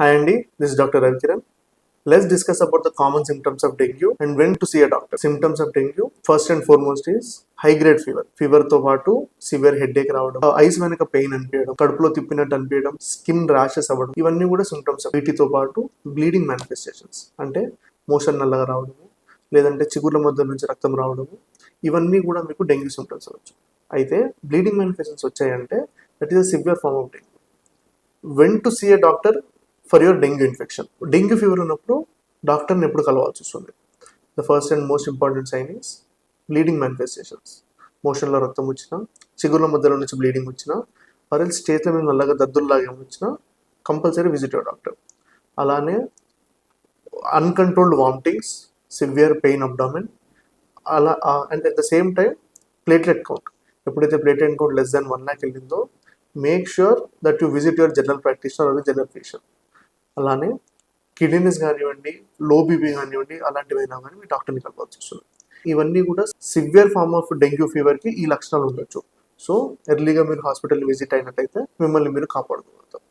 Hi Andy, this is Dr. Ravikiran. Let's discuss about the common symptoms of dengue and when to see a doctor. Symptoms of dengue, first and foremost is high grade fever. Fever తో పాటు severe headache రావడం, ice వెనక pain అనిపించడం, కడుపులో తిప్పినట్టు అనిపించడం, skin rashes అవ్వడం, ఇవన్నీ కూడా సిమ్టమ్స్. వీటితో పాటు బ్లీడింగ్ మేనిఫెస్టేషన్స్ అంటే మోషన్ నల్లగా రావడము, లేదంటే చిగుర్ల మధ్య నుంచి రక్తం రావడము, ఇవన్నీ కూడా మీకు డెంగ్యూ సిమ్టమ్స్ అవ్వచ్చు. అయితే బ్లీడింగ్ మేనిఫెస్టేషన్స్ వచ్చాయంటే that is a severe form of dengue. When to see a doctor for your dengue infection. Dengue fever ఉన్నప్పుడు డాక్టర్ని ఎప్పుడు కలవాల్సి వస్తుంది? The first and most important sign is bleeding manifestations. మోషన్లో రక్తం వచ్చినా, చిగుర్ల మధ్యలో నుంచి బ్లీడింగ్ వచ్చినా, పరెల్స్ చేతుల మీద నల్లగా దద్దుల్లాగా ఏమి వచ్చినా కంపల్సరీ విజిట్ యువర్ డాక్టర్. అలానే uncontrolled vomitings, severe pain abdomen, అలా and at the same time platelet count. ఎప్పుడైతే platelet count less than 1 lakh వెళ్ళిందో make sure that you visit your general practitioner or general physician. అలానే kidneys కానివ్వండి, low BP కానివ్వండి, అలాంటివైనా కానీ మీ డాక్టర్ని కలవాల్సి వస్తుంది. ఇవన్నీ కూడా సివియర్ ఫార్మ్ ఆఫ్ డెంగ్యూ ఫీవర్కి ఈ లక్షణాలు ఉండొచ్చు. సో ఎర్లీగా మీరు హాస్పిటల్ విజిట్ అయినట్టయితే మిమ్మల్ని మీరు కాపాడుకోగలుగుతారు.